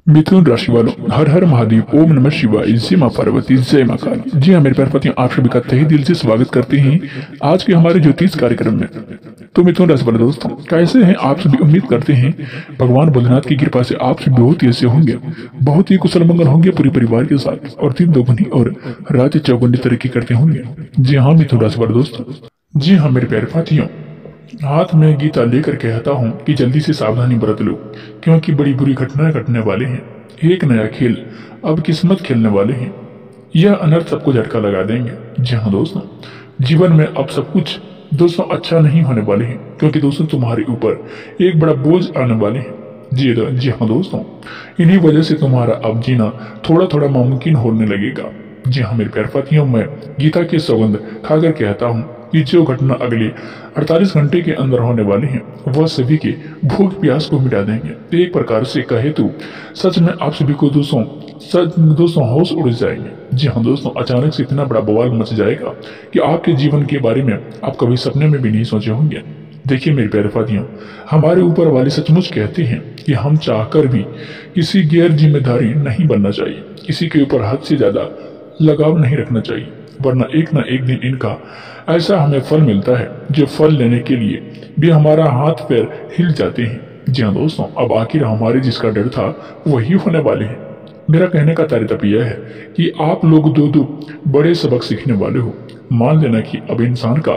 मिथुन राशि वालों, हर हर महादेव, ओम नमः शिवाय, जय मां पार्वती, जय मां काली। जी हाँ मेरे प्यारे पतियों, आप सभी का तहे दिल से स्वागत करते हैं आज के हमारे ज्योतिष कार्यक्रम में। तो मिथुन राशि वाले दोस्तों, कैसे हैं आप सभी? उम्मीद करते हैं भगवान भोलेनाथ की कृपा से आप सभी बहुत ही अच्छे होंगे, बहुत ही कुशल मंगल होंगे पूरे परिवार के साथ, और दिन दोगुनी और रात चौगुनी तरक्की करते होंगे। जी हाँ मिथुन राशि वाले दोस्तों, जी हाँ मेरे प्यारे साथियों, हाथ में गीता लेकर कहता हूँ कि जल्दी से सावधानी बरत लो, क्योंकि बड़ी बुरी घटनाएं घटने वाले हैं। एक नया खेल अब किस्मत खेलने वाले हैं। यह अनर्थ सबको झटका लगा देंगे। जी हाँ दोस्तों, जीवन में अब सब कुछ दोस्तों अच्छा नहीं होने वाले हैं, क्योंकि दोस्तों तुम्हारे ऊपर एक बड़ा बोझ आने वाले हैं। जी हाँ दोस्तों, इन्हीं वजह से तुम्हारा अब जीना थोड़ा थोड़ा नामुमकिन होने लगेगा। जी हाँ मेरे प्यारे साथियों, मैं गीता की सौगंध खाकर कहता हूँ कि जो घटना अगले 48 घंटे के अंदर होने वाली है वह सभी के भूख प्यास को मिटा देंगे। एक प्रकार से कहे तो सच में आप सभी को दोस्तों होश उड़ जाएंगे। जी हाँ दोस्तों, अचानक से इतना बड़ा बवाल मच जाएगा कि आपके जीवन के बारे में आप कभी सपने में भी नहीं सोचे होंगे। देखिए मेरे प्यारे साथियों, हमारे ऊपर वाले सचमुच कहते हैं कि हम चाहकर भी किसी गैर जिम्मेदारी नहीं बनना चाहिए, किसी के ऊपर हद से ज्यादा लगाव नहीं रखना चाहिए, वरना एक ना एक दिन इनका ऐसा हमें फल मिलता है जो फल लेने के लिए भी हमारा हाथ पैर हिल जाते हैं। जी हाँ दोस्तों, अब आखिर हमारे जिसका डर था वही होने वाले हैं। मेरा कहने का तात्पर्य यह है कि आप लोग दो बड़े सबक सीखने वाले हो। मान लेना कि अब इंसान का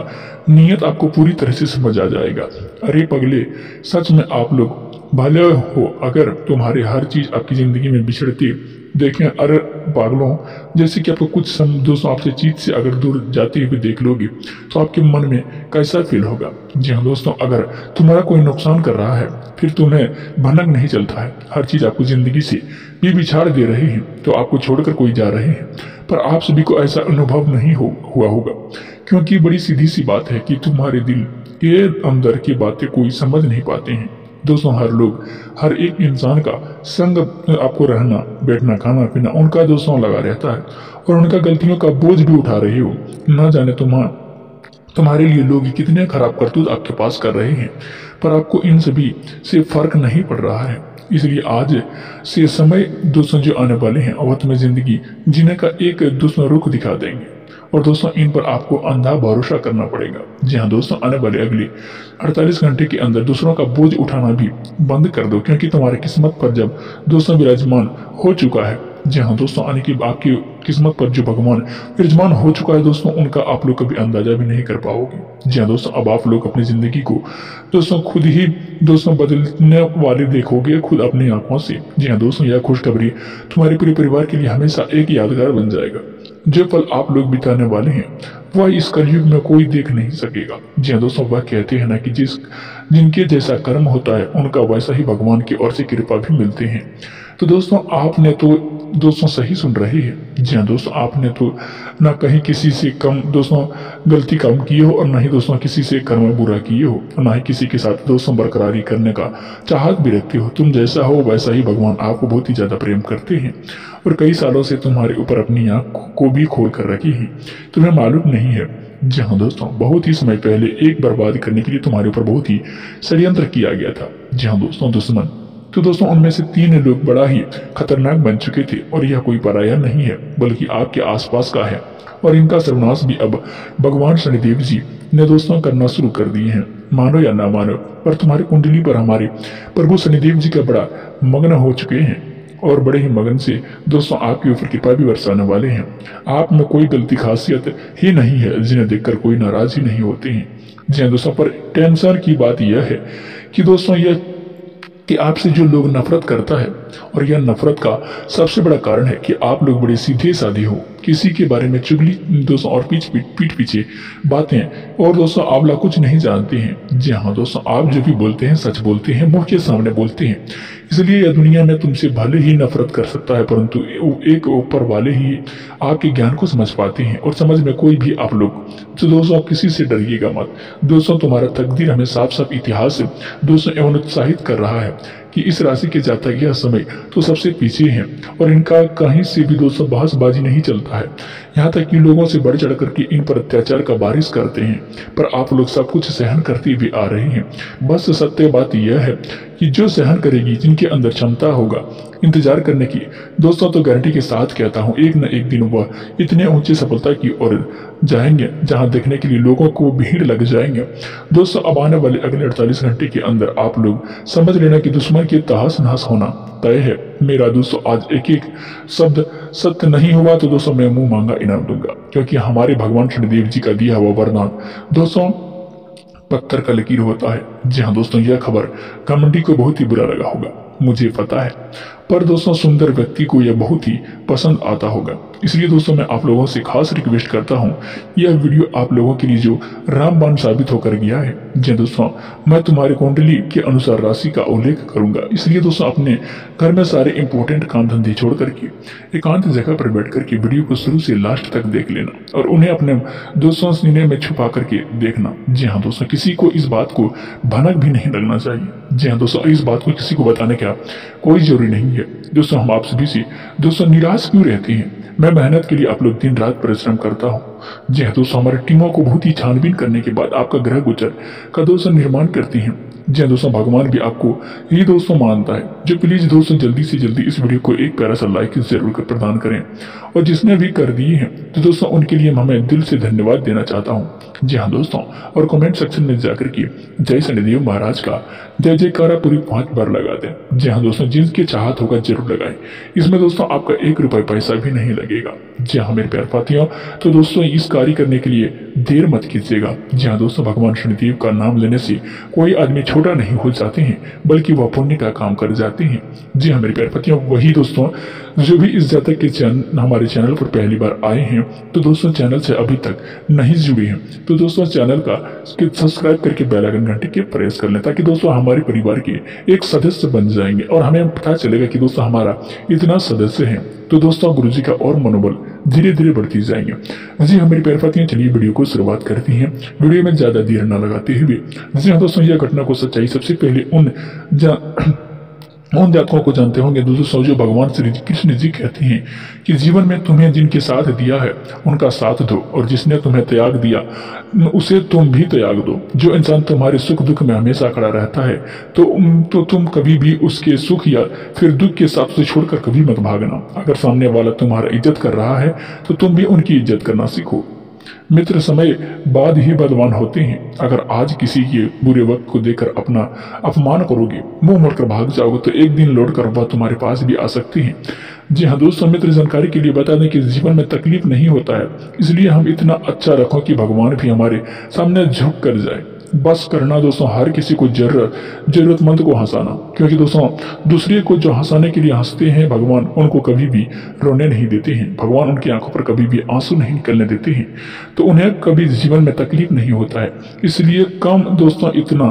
नियत आपको पूरी तरह से समझ आ जाएगा। अरे पगले, सच में आप लोग भले हो अगर तुम्हारे हर चीज आपकी जिंदगी में बिछड़ती देखें। अरे पागलों, जैसे कि आपको कुछ दोस्तों आपसे चीज से अगर दूर जाते हुए देख लोगे तो आपके मन में कैसा फील होगा। जी हाँ दोस्तों, अगर तुम्हारा कोई नुकसान कर रहा है फिर तुम्हें भनक नहीं चलता है। हर चीज आपको जिंदगी से भी बिछाड़ दे रहे हैं, तो आपको छोड़कर कोई जा रहे हैं, पर आप सभी को ऐसा अनुभव नहीं हुआ होगा, क्योंकि बड़ी सीधी सी बात है कि तुम्हारे दिल के अंदर की बातें कोई समझ नहीं पाते हैं। दोस्तों हर एक इंसान का संग आपको रहना, बैठना, खाना पीना उनका दोस्तों लगा रहता है, और उनका गलतियों का बोझ भी उठा रहे हो। न जाने तुम्हारे लिए लोग कितने खराब करतूत आपके पास कर रहे हैं, पर आपको इन सभी से फर्क नहीं पड़ रहा है। इसलिए आज से समय दोस्तों जो आने वाले हैं वह तुम्हें जिंदगी जीने का एक दोस्तों रुख दिखा देंगे, और दोस्तों इन पर आपको अंधा भरोसा करना पड़ेगा। जी हाँ दोस्तों, आने वाले अगले 48 घंटे के अंदर दूसरों का बोझ उठाना भी बंद कर दो, क्योंकि तुम्हारी किस्मत पर जब दोस्तों विराजमान हो चुका है, जी हाँ दोस्तों, आने की आपकी किस्मत पर जो भगवान विराजमान हो चुका है दोस्तों, उनका आप लोग कभी अंदाजा भी नहीं कर पाओगे। जी हाँ दोस्तों, अब आप लोग अपनी जिंदगी को दोस्तों खुद ही दोस्तों बदलने वाले देखोगे, खुद अपनी आंखों से। जी हाँ दोस्तों, यह खुशखबरी तुम्हारे पूरे परिवार के लिए हमेशा एक यादगार बन जाएगा। जो पल आप लोग बिताने वाले हैं वह इस कलयुग में कोई देख नहीं सकेगा। जी हाँ दोस्तों, वह कहते हैं ना कि जिनके जैसा कर्म होता है उनका वैसा ही भगवान की ओर से कृपा भी मिलते हैं। तो दोस्तों आपने तो दोस्तों सही सुन रहे हैं। जी हाँ दोस्तों, आपने तो ना कहीं किसी से कम दोस्तों गलती काम की हो, और ना ही दोस्तों किसी से कर्म बुरा किए हो, और ना ही किसी के साथ दोस्तों बरकरारी करने का चाहत भी रखते हो। तुम जैसा हो वैसा ही भगवान आपको बहुत ही ज्यादा प्रेम करते हैं, और कई सालों से तुम्हारे ऊपर अपनी आंख को भी खोल कर रखी है, तुम्हें मालूम नहीं है। जी हाँ दोस्तों, बहुत ही समय पहले एक बर्बाद करने के लिए तुम्हारे ऊपर बहुत ही षड्यंत्र किया गया था। जी हाँ दोस्तों, दुश्मन तो दोस्तों उनमें से 3 लोग बड़ा ही खतरनाक बन चुके थे, और यह कोई पराया नहीं है बल्कि आपके आसपास का है, और इनका सर्वनाश भी अब भगवान शनिदेव जी ने दोस्तों करना शुरू कर दिए हैं। मानो या ना मानो, पर तुम्हारी कुंडली पर हमारे प्रभु शनिदेव जी का बड़ा मग्न हो चुके हैं, और बड़े ही मगन से दोस्तों आपके ऊपर कृपा भी बरसाने वाले हैं। आप में कोई गलती खासियत ही नहीं है जिन्हें देखकर कोई नाराज ही नहीं होते हैं। जी हाँ दोस्तों, पर टेंशन की बात यह है कि दोस्तों यह कि आपसे जो लोग नफरत करता है, और यह नफरत का सबसे बड़ा कारण है कि आप लोग बड़े सीधे साधे हो, किसी के बारे में चुगली दोस्तों और पीठ पीछे बातें, और दोस्तों आंवला कुछ नहीं जानते हैं। जी हाँ दोस्तों, आप जो भी बोलते हैं सच बोलते हैं, मुंह के सामने बोलते हैं। इसलिए यह दुनिया में तुमसे भले ही नफरत कर सकता है, परंतु एक ऊपर वाले ही आपके ज्ञान को समझ पाते हैं, और समझ में कोई भी आप लोग तो दोस्तों किसी से डरिएगा मत। दोस्तों तुम्हारा तकदीर हमें साफ साफ इतिहास दोस्तों एवं उत्साहित कर रहा है कि इस राशि के जातक यह समय तो सबसे पीछे हैं, और इनका कहीं से भी दोस्तों बहसबाजी नहीं चलता है। यहाँ तक कि लोगों से बढ़ चढ़ करके इन पर अत्याचार का बारिश करते हैं, पर आप लोग सब कुछ सहन करते भी आ रहे हैं। बस सत्य बात यह है कि जो सहन करेगी, जिनके अंदर क्षमता होगा इंतजार करने की, दोस्तों तो गारंटी के साथ कहता हूँ एक न एक दिन वह इतने ऊंची सफलता की ओर जाएंगे जहां देखने के लिए लोगों को भीड़ लग जाएंगे। दोस्तों अब आने वाले अगले 48 घंटे के अंदर आप लोग समझ लेना कि दुश्मन की तहस नहस होना तय है। मेरा दोस्तों आज एक एक शब्द सत्य नहीं हुआ तो दोस्तों मैं मुंह मांगा इनाम दूंगा, क्योंकि हमारे भगवान शनिदेव जी का दिया हुआ वरदान दोस्तों पत्थर का लकीर होता है। जी हाँ दोस्तों, यह खबर कमेटी को बहुत ही बुरा लगा होगा, मुझे पता है, पर दोस्तों सुंदर व्यक्ति को यह बहुत ही पसंद आता होगा। इसलिए दोस्तों मैं आप लोगों से खास रिक्वेस्ट करता हूं, यह वीडियो आप लोगों के लिए जो रामबाण साबित होकर गया है। जी दोस्तों, मैं तुम्हारी कुंडली के अनुसार राशि का उल्लेख करूंगा, इसलिए दोस्तों अपने घर में सारे इंपॉर्टेंट काम धंधे छोड़ करके एकांत जगह पर बैठ करके वीडियो को शुरू से लास्ट तक देख लेना और उन्हें अपने दोस्तों सीने में छुपा करके देखना। जी हाँ दोस्तों, किसी को इस बात को भनक भी नहीं लगना चाहिए। जी हाँ दोस्तों, इस बात को किसी को बताने का कोई जरूरी नहीं है। दोस्तों हम आप सभी से दोस्तों निराश क्यों रहते हैं? मैं मेहनत के लिए आप लोग दिन रात परिश्रम करता हूँ। जी हाँ दोस्तों, हमारी टीमों को बहुत ही छानबीन करने के बाद आपका ग्रह गोचर का दोस्तों निर्माण करती हैं। जी हाँ दोस्तों, भगवान भी आपको यही दोस्तों मानता है। जो प्लीज दोस्तों जल्दी से जल्दी इस वीडियो को एक प्यारा सा लाइक जरूर कर प्रदान करें, और जिसने भी कर दिए हैं तो दोस्तों उनके लिए मैं दिल से धन्यवाद देना चाहता हूँ। जी हाँ दोस्तों, और कमेंट सेक्शन में जाकर के जय शनिदेव महाराज का जय जयकारा पूरी 5 बार लगा दें। जी हाँ दोस्तों, जिनकी चाहत होगा जरूर लगाएं। इसमें दोस्तों आपका 1 रुपए पैसा भी नहीं लगेगा। जी हाँ मेरे प्यार पातियों, तो दोस्तों इस कार्य करने के लिए देर मत कीजिएगा। जी हाँ दोस्तों, भगवान शनिदेव का नाम लेने से कोई आदमी छोटा नहीं हो जाते हैं, बल्कि वह पुण्य का काम कर जाते हैं। जी हाँ मेरे प्यार पातियों, वही दोस्तों जो भी इस जातक के हमारे चैनल पर पहली बार आए हैं तो दोस्तों चैनल से अभी तक नहीं जुड़े हैं तो दोस्तों चैनल का सब्सक्राइब करके बेल आइकन घंटी के प्रेस कर लें, ताकि दोस्तों हमारे परिवार के एक सदस्य बन जाएंगे और हमें पता चलेगा कि दोस्तों हमारा इतना सदस्य है, तो दोस्तों गुरु जी का और मनोबल धीरे धीरे बढ़ती जाएंगे। जी हमारी प्यार पातियां, चलिए वीडियो को शुरुआत करती हैं, वीडियो में ज्यादा देर न लगाते हुए। जी हाँ दोस्तों, यह घटना को सच्चाई सबसे पहले उन जातकों को जानते होंगे दोस्तों जो भगवान श्री कृष्ण जी कहते हैं कि जीवन में तुम्हें जिनके साथ दिया है उनका साथ दो, और जिसने तुम्हें त्याग दिया उसे तुम भी त्याग दो। जो इंसान तुम्हारे सुख दुख में हमेशा खड़ा रहता है तो तुम कभी भी उसके सुख या फिर दुख के साथ उसे छोड़कर कभी मत भागना। अगर सामने वाला तुम्हारा इज्जत कर रहा है तो तुम भी उनकी इज्जत करना सीखो। मित्र समय बाद ही बलवान होते हैं। अगर आज किसी के बुरे वक्त को देखकर अपना अपमान करोगे, मुंह मोड़कर भाग जाओगे, तो एक दिन लौटकर वह तुम्हारे पास भी आ सकती है। जी हाँ दोस्तों, मित्र जानकारी के लिए बता दें कि जीवन में तकलीफ नहीं होता है, इसलिए हम इतना अच्छा रखो कि भगवान भी हमारे सामने झुक कर जाए। बस करना दोस्तों हर किसी को जरूरतमंद को हंसाना, क्योंकि दोस्तों दूसरे को जो हंसाने के लिए हंसते हैं भगवान उनको कभी भी रोने नहीं देते हैं। भगवान उनकी आंखों पर कभी भी आंसू नहीं निकलने देते हैं, तो उन्हें कभी जीवन में तकलीफ नहीं होता है। इसलिए काम दोस्तों इतना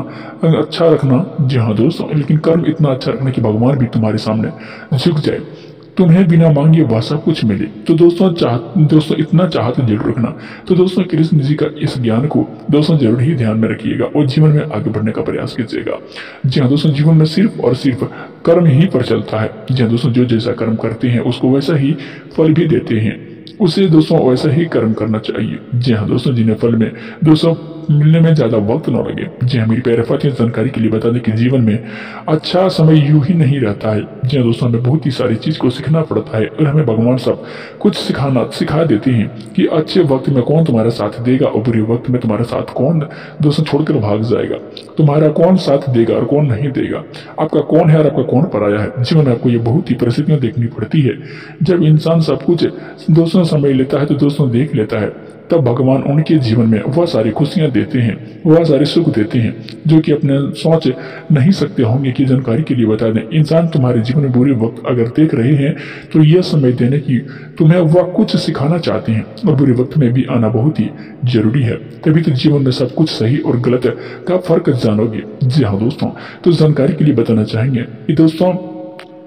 अच्छा रखना, जी हाँ दोस्तों, लेकिन कर्म इतना अच्छा रखना कि भगवान भी तुम्हारे सामने झुक जाए, तुम्हें बिना मांगे वह सब कुछ मिले। तो दोस्तों इतना चाहत जरूर रखना। तो दोस्तों कृष्ण जी का इस ज्ञान को दोस्तों जरूर ही ध्यान में रखिएगा और जीवन में आगे बढ़ने का प्रयास कीजिएगा। जी हाँ दोस्तों, जीवन में सिर्फ और सिर्फ कर्म ही पर चलता है। जी हाँ दोस्तों, जो जैसा कर्म करते हैं उसको वैसा ही फल भी देते हैं, उसे दोस्तों वैसा ही कर्म करना चाहिए। जी हाँ दोस्तों, जिन्हें फल में दोस्तों मिलने में ज्यादा वक्त न लगे। जी हाँ मेरी प्यारे साथियों, जानकारी के लिए बता दें कि जीवन में अच्छा समय यूं ही नहीं रहता है। जी हाँ दोस्तों, हमें बहुत ही सारी चीज को सीखना पड़ता है और हमें भगवान सब कुछ सिखा देते हैं कि अच्छे वक्त में कौन तुम्हारा साथ देगा और बुरे वक्त में तुम्हारा साथ कौन दोस्तों छोड़कर भाग जाएगा। तुम्हारा कौन साथ देगा और कौन नहीं देगा, आपका कौन है और आपका कौन पराया है। जीवन में आपको ये बहुत ही परिस्थितियां देखनी पड़ती है। जब इंसान सब कुछ दोस्तों समझ लेता है तो दोस्तों देख लेता है, तब भगवान उनके जीवन में वह सारी खुशियां देते हैं, वह सारे सुख देते हैं जो कि अपने सोच नहीं सकते होंगे। कि जानकारी के लिए बता दें, इंसान तुम्हारे जीवन में बुरे वक्त अगर देख रहे हैं तो यह समझ देने की तुम्हें वह कुछ सिखाना चाहते हैं, और बुरे वक्त में भी आना बहुत ही जरूरी है। तभी तो जीवन में सब कुछ सही और गलत का फर्क जानोगे। जी हाँ दोस्तों, तो जानकारी के लिए बताना चाहेंगे कि दोस्तों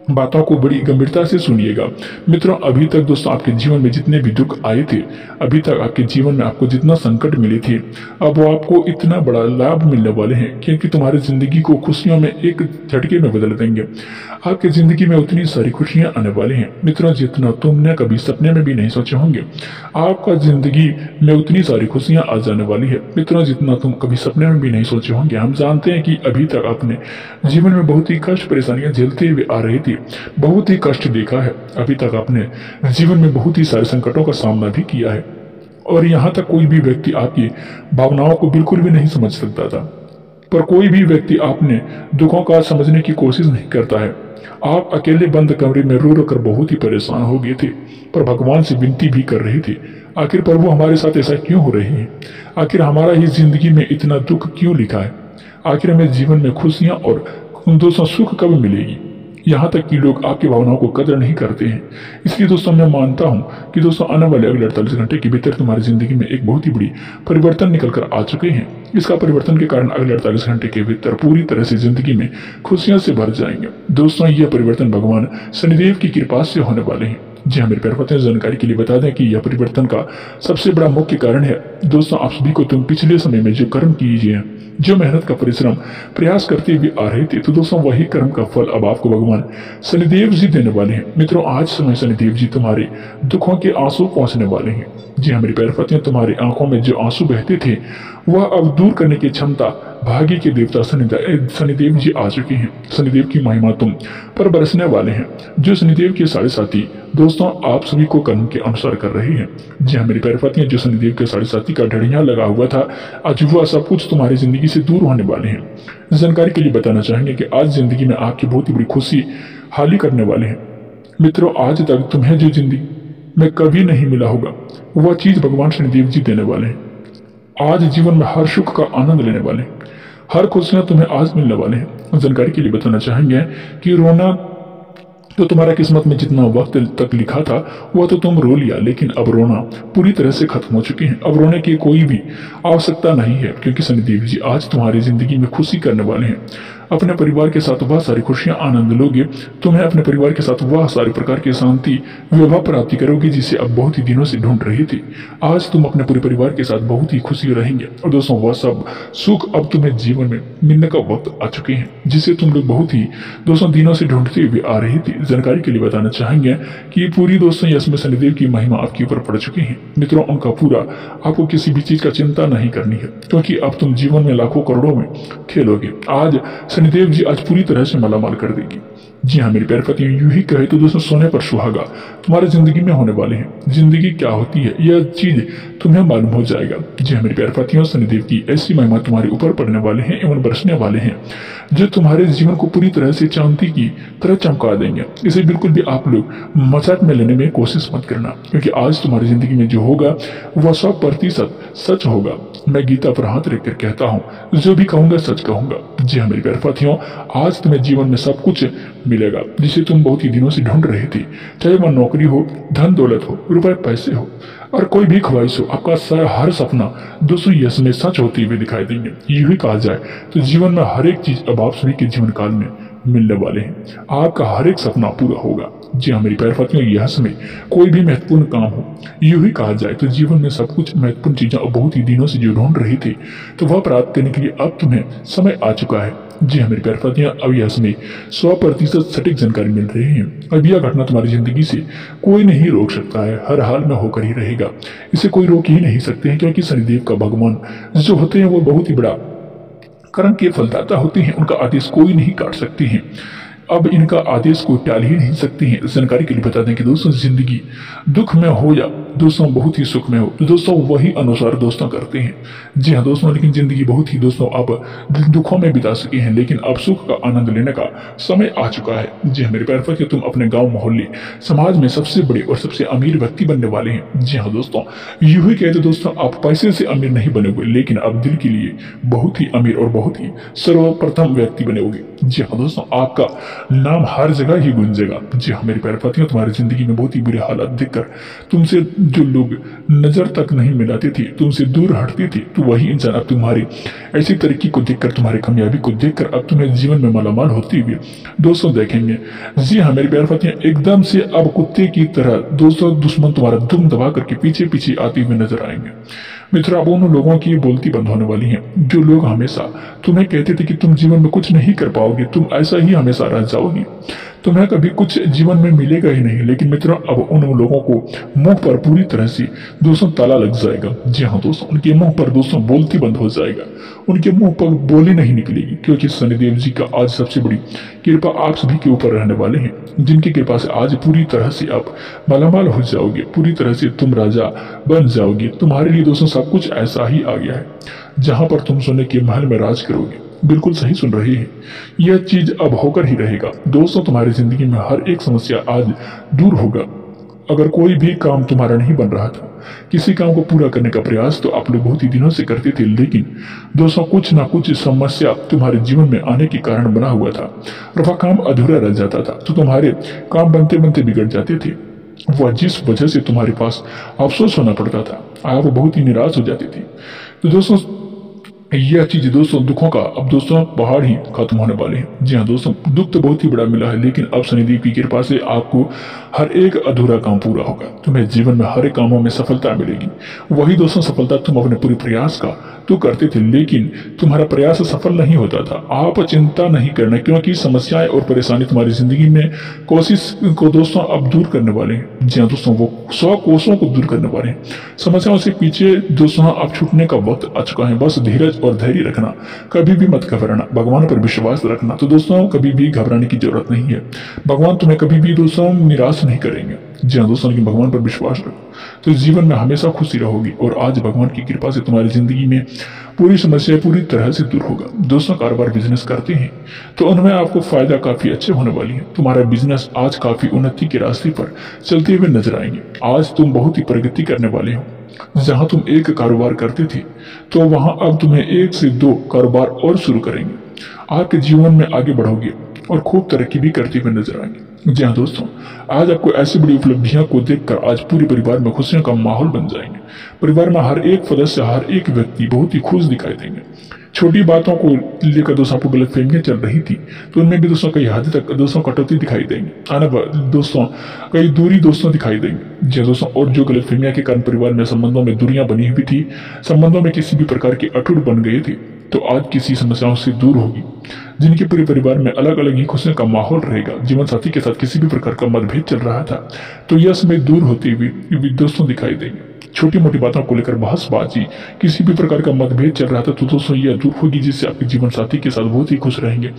बातों को बड़ी गंभीरता से सुनिएगा। मित्रों, अभी तक दोस्तों आपके जीवन में जितने भी दुख आए थे, अभी तक आपके जीवन में आपको जितना संकट मिले थे, अब वो आपको इतना बड़ा लाभ मिलने वाले हैं क्योंकि तुम्हारी जिंदगी को खुशियों में एक झटके में बदल देंगे। आपकी जिंदगी में उतनी सारी खुशियां आने वाली हैं मित्रों, जितना तुमने कभी सपने में भी नहीं सोचे होंगे। आपका जिंदगी में उतनी सारी खुशियां आ जाने वाली है मित्रों, जितना तुम कभी सपने में भी नहीं सोचे होंगे। हम जानते हैं कि अभी तक आपने जीवन में बहुत ही कष्ट परेशानियां झेलते हुए आ रही थी, बहुत ही कष्ट देखा है। अभी तक आपने जीवन में बहुत ही सारे संकटों का सामना भी किया है और यहाँ तक कोई भी व्यक्ति आपकी भावनाओं को बिल्कुल भी नहीं समझ सकता था, पर कोई भी व्यक्ति आपने दुखों का समझने की कोशिश नहीं करता है। आप अकेले बंद कमरे में रो रो कर बहुत ही परेशान हो गए थे, पर भगवान से विनती भी कर रहे थे, आखिर प्रभु हमारे साथ ऐसा क्यों हो रहे हैं, आखिर हमारा ही जिंदगी में इतना दुख क्यों लिखा है, आखिर हमें जीवन में खुशियां और दोस्तों सुख कब मिलेगी। यहाँ तक कि लोग आपकी भावनाओं को कदर नहीं करते हैं। इसलिए दोस्तों मैं मानता हूँ कि दोस्तों आने वाले अगले 48 घंटे के भीतर तुम्हारी जिंदगी में एक बहुत ही बड़ी परिवर्तन निकल कर आ चुके हैं। इसका परिवर्तन के कारण अगले 48 घंटे के भीतर पूरी तरह से जिंदगी में खुशियां से भर जाएंगे। दोस्तों यह परिवर्तन भगवान शनिदेव की कृपा से होने वाले हैं। जी हाँ, मेरे प्यारे पत्नी, जानकारी के लिए बता दें कि यह परिवर्तन का सबसे बड़ा मुख्य कारण है दोस्तों आप सभी को तुम पिछले समय में जो कर्म कीजिए, जो मेहनत का परिश्रम प्रयास करते हुए आ रहे थे, तो दोस्तों वही कर्म का फल अब आपको भगवान शनिदेव जी देने वाले हैं। मित्रों, आज समय शनिदेव जी तुम्हारे दुखों के आंसू पहुंचने वाले हैं। जी हाँ मेरी प्यारे पत्नियों, तुम्हारी आंखों में जो आंसू बहते थे वह अब दूर करने की क्षमता भाग्य के देवता शनिदेव जी आ चुके हैं। शनिदेव की महिमा तुम पर बरसने वाले हैं। जो शनिदेव के साढ़े साथी दोस्तों आप सभी को कर्म के अनुसार कर रहे हैं। जी हाँ मेरी प्यारे पत्नियों, जो शनिदेव के साढ़े साथी का ढड़िया लगा हुआ था, आज वह सब कुछ तुम्हारी जिंदगी से दूर होने वाले हैं। जानकारी के लिए बताना चाहेंगे कि आज जिंदगी में आपकी बहुत ही बड़ी खुशी हाली करने वाले हैं। मित्रों, आज तक तुम्हें जो जिंदगी में कभी नहीं मिला होगा वह चीज भगवान शनिदेव जी देने वाले हैं। आज जीवन में हर सुख का आनंद लेने वाले हैं, हर खुशियां तुम्हें आज मिलने वाले हैं। जानकारी के लिए बताना चाहेंगे कि रोना तो तुम्हारा किस्मत में जितना वक्त तक लिखा था वह तो तुम रो लिया, लेकिन अब रोना पूरी तरह से खत्म हो चुके हैं। अब रोने की कोई भी आवश्यकता नहीं है, क्योंकि शनिदेव जी आज तुम्हारी जिंदगी में खुशी करने वाले हैं। अपने परिवार के साथ वह सारी खुशियां आनंद लोगे। तुम्हें अपने परिवार के साथ वह सारी प्रकार की शांति विवाह प्राप्ति करोगे जिसे अब बहुत ही दिनों से ढूंढ रही थी। आज तुम अपने पूरे परिवार के साथ बहुत ही खुशी रहेंगे और दोस्तों वह सब सुख अब तुम्हें जीवन में मिलने का वक्त आ चुके हैं, जिसे तुम लोग बहुत ही दोस्तों दिनों से ढूंढते हुए आ रही थी। जानकारी के लिए बताना चाहेंगे कि पूरी दोस्तों इसमें शनिदेव की महिमा आपके ऊपर पड़ चुकी है। मित्रों, उनका पूरा आपको किसी भी चीज का चिंता नहीं करनी है, क्योंकि अब तुम जीवन में लाखों करोड़ों में खेलोगे। आज शनिदेव जी आज पूरी तरह से मालामाल कर देगी। जी हाँ मेरे प्यारे पति, यूं ही कहे तो दोस्तों सोने पर सुहागा तुम्हारी जिंदगी में होने वाले हैं। जिंदगी क्या होती है यह चीज तुम्हें मालूम हो जाएगा। जी हाँ मेरे प्यारे पतियों, शनिदेव की ऐसी महिमा तुम्हारे ऊपर पड़ने वाले हैं एवं बरसने वाले हैं जो तुम्हारे जीवन को पूरी तरह से चांदी की तरह चमका देंगे। इसे बिल्कुल भी आप लोग मजाक में लेने में कोशिश मत करना, क्योंकि आज तुम्हारी जिंदगी में जो होगा वह 100% सच होगा। मैं गीता पर हाथ रखकर कहता हूँ, जो भी कहूंगा सच कहूंगा। जी हाँ मेरे प्यारे साथियों, आज तुम्हें जीवन में सब कुछ मिलेगा जिसे तुम बहुत ही दिनों से ढूंढ रहे थे, चाहे वह नौकरी हो, धन दौलत हो, रुपए पैसे हो और कोई भी ख्वाहिश हो। आपका सारा हर सपना दोस्तों यश में सच होते हुए दिखाई देंगे। यूं ही कहा जाए तो जीवन में हर एक चीज अब आप सभी के जीवन काल में मिलने वाले हैं। आपका हर एक सपना पूरा होगा। जी हाँ मेरी प्यारे साथियों, यह समय कोई भी महत्वपूर्ण काम हो, यूं ही कहा जाए तो जीवन में सब कुछ महत्वपूर्ण चीजें बहुत ही दिनों से जो ढूंढ रही थी, तो वह प्राप्त करने के लिए अब तुम्हें समय आ चुका है। जी हाँ मेरे प्यारे साथियों, अब यह समय 100% सटीक जानकारी मिल रही है। अब यह घटना तुम्हारी जिंदगी से कोई नहीं रोक सकता है, हर हाल में होकर ही रहेगा। इसे कोई रोक ही नहीं सकते हैं, क्योंकि शनिदेव का भगवान जो होते हैं वो बहुत ही बड़ा कर्म के फलदाता होते हैं। उनका आदेश कोई नहीं काट सकते हैं। अब इनका आदेश को टाल ही नहीं सकते हैं। जानकारी के लिए बता दें कि दोस्तों जिंदगी दुख में हो या दोस्तों बहुत ही सुख में हो, तो दोस्तों वही अनुसार दोस्तों करते हैं। जी हाँ दोस्तों, लेकिन जिंदगी बहुत ही दोस्तों आप दुखों में बिता सके हैं, लेकिन अब सुख का आनंद लेने का समय आ चुका है। जी हाँ मेरे प्यारे साथियों, तुम अपने गांव मोहल्ले समाज में सबसे बड़े और सबसे अमीर व्यक्ति बनने वाले हैं। जी हाँ दोस्तों, यूं ही कहते दोस्तों आप पैसे से अमीर नहीं बनेगे, लेकिन आप दिल के लिए बहुत ही अमीर और बहुत ही सर्वप्रथम व्यक्ति बनेगे। जी हाँ दोस्तों, आपका नाम हर जगह ही गूंजेगा। जी हाँ मेरे प्यारे साथियों, तुम्हारी जिंदगी में बहुत ही बुरे हालात देखकर तुमसे जो लोग नजर तक नहीं मिलाते थे, तुमसे दूर हटते थे, तो वही इंसान अब तुम्हारी ऐसी तरक्की को देखकर, तुम्हारी कामयाबी को देखकर अब तुम्हें जीवन में मालामाल होते हुए दोस्तों देखेंगे। जी हाँ मेरी प्यारी साथियों, एकदम से अब कुत्ते की तरह दोस्तों दुश्मन तुम्हारा दुम दबा करके पीछे पीछे आते हुए नजर आएंगे। मित्र, अब उन लोगों की बोलती बंद होने वाली है जो लोग हमेशा तुम्हें कहते थे कि तुम जीवन में कुछ नहीं कर पाओगे, तुम ऐसा ही हमेशा रह जाओगी, तुम्हें कभी कुछ जीवन में मिलेगा ही नहीं। लेकिन मित्रों, अब उन लोगों को मुंह पर पूरी तरह से दोस्तों ताला लग जाएगा। जी हाँ दोस्तों, उनके मुंह पर दोस्तों बोलती बंद हो जाएगा, उनके मुंह पर बोली नहीं निकलेगी, क्योंकि शनिदेव जी का आज सबसे बड़ी कृपा आप सभी के ऊपर रहने वाले हैं, जिनकी कृपा से आज पूरी तरह से आप मालामाल हो जाओगे, पूरी तरह से तुम राजा बन जाओगे। तुम्हारे लिए दोस्तों सब कुछ ऐसा ही आ गया है जहां पर तुम सोने के महल में राज करोगे। बिल्कुल सही सुन रहे हैं, यह चीज अब होकर ही रहेगा दोस्तों। तुम्हारी जिंदगी में हर एक समस्या आज दूर होगा। अगर कोई भी काम तुम्हारा नहीं बन रहा था, किसी काम को पूरा करने का प्रयास तो आप लोग बहुत ही दिनों से करते थे, लेकिन दोस्तों कुछ ना कुछ समस्या तुम्हारे जीवन में आने के कारण बना हुआ था और वह काम अधूरा रह जाता था, तो तुम्हारे काम बनते बनते बिगड़ जाते थे। वह जिस वजह से तुम्हारे पास अफसोस होना पड़ता था, आप बहुत ही निराश हो जाते थे। तो दोस्तों यह चीज दोस्तों दुखों का अब दोस्तों पहाड़ ही खत्म होने वाले हैं। जी हाँ दोस्तों, दुख तो बहुत ही बड़ा मिला है, लेकिन अब शनिदेव की कृपा से आपको हर एक अधूरा काम पूरा होगा, तुम्हें जीवन में हर एक कामों में सफलता मिलेगी। वही दोस्तों सफलता तुम अपने पूरे प्रयास का तो करते थे, लेकिन तुम्हारा प्रयास सफल नहीं होता था। आप चिंता नहीं करना, क्योंकि समस्याएं और परेशानी तुम्हारी जिंदगी में कोशिश को दोस्तों अब दूर करने वाले हैं। जी हाँ दोस्तों, वो 100 कोसों को दूर करने वाले हैं। समस्याओं से पीछे दोस्तों अब छूटने का वक्त आ चुका है। बस धीरज और धैर्य रखना, कभी भी मत घबराना, भगवान पर विश्वास रखना। तो दोस्तों कभी भी घबराने की जरूरत नहीं है, भगवान तुम्हें कभी भी दोस्तों निराश नहीं करेंगे। जी हाँ दोस्तों, लेकिन भगवान पर विश्वास रखो तो जीवन में हमेशा खुशी रहोगी, और आज भगवान की कृपा से तुम्हारी जिंदगी में पूरी समस्या पूरी तरह से दूर होगा। दोस्तों कारोबार बिजनेस करते हैं तो उनमें आपको फायदा काफी अच्छे होने वाली है। तुम्हारा बिजनेस आज काफी उन्नति के रास्ते पर चलते हुए नजर आएंगे। आज तुम बहुत ही प्रगति करने वाले हो। जहां तुम एक कारोबार करते थे, तो वहां अब तुम्हें 1 से 2 कारोबार और शुरू करेंगे। आपके जीवन में आगे बढ़ोगे और खूब तरक्की भी करते हुए नजर आएंगे। जी हाँ दोस्तों, आज आपको ऐसी बड़ी उपलब्धियों को देखकर आज पूरे परिवार में खुशियों का माहौल बन जाएंगे। परिवार में हर एक सदस्य, हर एक व्यक्ति बहुत ही खुश दिखाई देंगे। छोटी बातों को लेकर दोस्तों आपको गलतफहमियां चल रही थी, तो उनमें भी दोस्तों कई हद तक दोस्तों कटौती दिखाई देंगे। आना दोस्तों कई दूरी दोस्तों दिखाई देंगे। जी दोस्तों, और जो गलतफहमियां के कारण परिवार में संबंधों में दूरियां बनी हुई थी, संबंधों में किसी भी प्रकार के अटूट बन गए थे, तो आज किसी समस्याओं से दूर होगी। जिनके पूरे परिवार में अलग अलग ही खुशियों का माहौल रहेगा, जीवन साथी के साथ किसी भी प्रकार का मतभेद चल रहा था, तो यह समय दूर होते हुए दोस्तों दिखाई देंगे। छोटी मोटी बातों को लेकर बहसबाजी, किसी भी प्रकार का मतभेद चल रहा था, तो दोस्तों यह दूर होगी, जिससे आपके जीवन साथी के साथ बहुत ही खुश रहेंगे।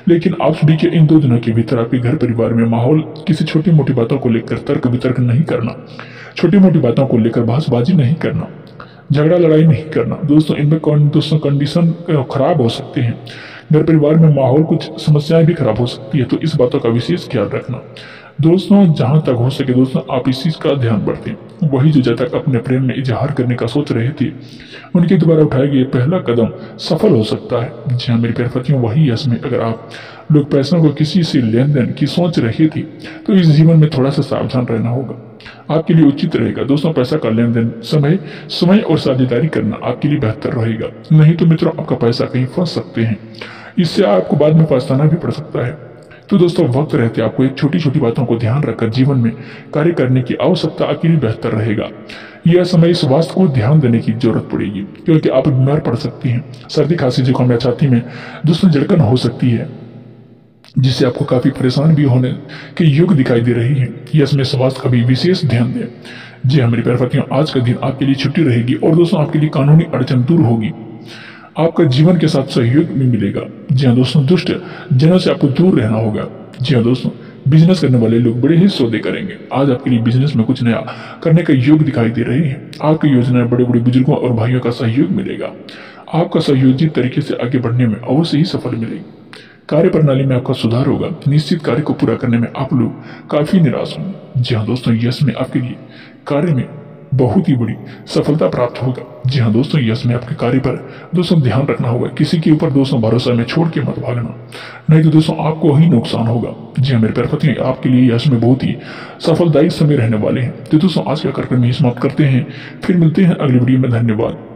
लेकिन आप सभी के इन 2 दिनों के भीतर आपके घर परिवार में माहौल किसी छोटी मोटी बातों को लेकर तर्क वितर्क नहीं करना, छोटी मोटी बातों को लेकर बहसबाजी नहीं करना, झगड़ा लड़ाई नहीं करना। दोस्तों इनमें दोस्तों कंडीशन खराब हो सकते हैं, घर परिवार में माहौल कुछ समस्याएं भी खराब हो सकती है, तो इस बातों का विशेष ख्याल रखना। दोस्तों जहां तक हो सके दोस्तों आप इस चीज का ध्यान रखें। वही जो जब तक अपने प्रेम में इजहार करने का सोच रहे थे, उनके द्वारा उठाए गए पहला कदम सफल हो सकता है। जी हाँ मेरे प्यारे साथियों, वही इसमें अगर आप लोग पैसों को किसी से लेन देन की सोच रहे थे, तो इस जीवन में थोड़ा सा सावधान रहना होगा, आपके लिए उचित रहेगा। दोस्तों पैसा का लेन देन समय और साझेदारी करना आपके लिए बेहतर रहेगा, नहीं तो मित्रों आपका पैसा कहीं फंस सकते हैं, इससे आपको बाद में पछताना भी पड़ सकता है। तो दोस्तों वक्त रहते आपको एक छोटी छोटी बातों को ध्यान रखकर जीवन में कार्य करने की आवश्यकता आपके लिए बेहतर रहेगा। यह समय स्वास्थ्य को ध्यान देने की जरूरत पड़ेगी, क्योंकि आप बीमार पड़ सकती हैं। सर्दी खांसी जुकाम या छाती में दोस्तों जड़कन हो सकती है, जिससे आपको काफी परेशान भी होने के योग दिखाई दे रही है। यह समय स्वास्थ्य का भी विशेष ध्यान दें। जी हाँ मेरे प्यारे साथियों, आज का दिन आपके लिए छुट्टी रहेगी, और दोस्तों आपके लिए कानूनी अड़चन दूर होगी, आपका जीवन के साथ सहयोग भी मिलेगा। जी हाँ दोस्तों, दुष्ट जनों से आपको दूर रहना होगा। जी हाँ दोस्तों, बिजनेस करने वाले लोग बड़े ही सौदे करेंगे। आज आपके लिए बिजनेस में कुछ नया करने का योग दिखाई दे रहे हैं। आपकी योजनाएं बड़े बड़े बुजुर्गों और भाइयों का सहयोग मिलेगा। आपका सहयोजित तरीके से आगे बढ़ने में अवश्य ही सफल मिलेगी। कार्य प्रणाली में आपका सुधार होगा। निश्चित कार्य को पूरा करने में आप लोग काफी निराश होंगे। जी हाँ दोस्तों, यश में आपके लिए कार्य में बहुत ही बड़ी सफलता प्राप्त होगा। जी हाँ दोस्तों, यश में आपके कार्य पर दोस्तों ध्यान रखना होगा। किसी के ऊपर दोस्तों भरोसा में छोड़ के मत भागना, नहीं तो दोस्तों आपको ही नुकसान होगा। जी हाँ मेरे प्यारे पत्नी, आपके लिए यश में बहुत ही सफलदायी समय रहने वाले हैं। तो दोस्तों आज का कार्यक्रम यही समाप्त करते हैं, फिर मिलते हैं अगली वीडियो में। धन्यवाद।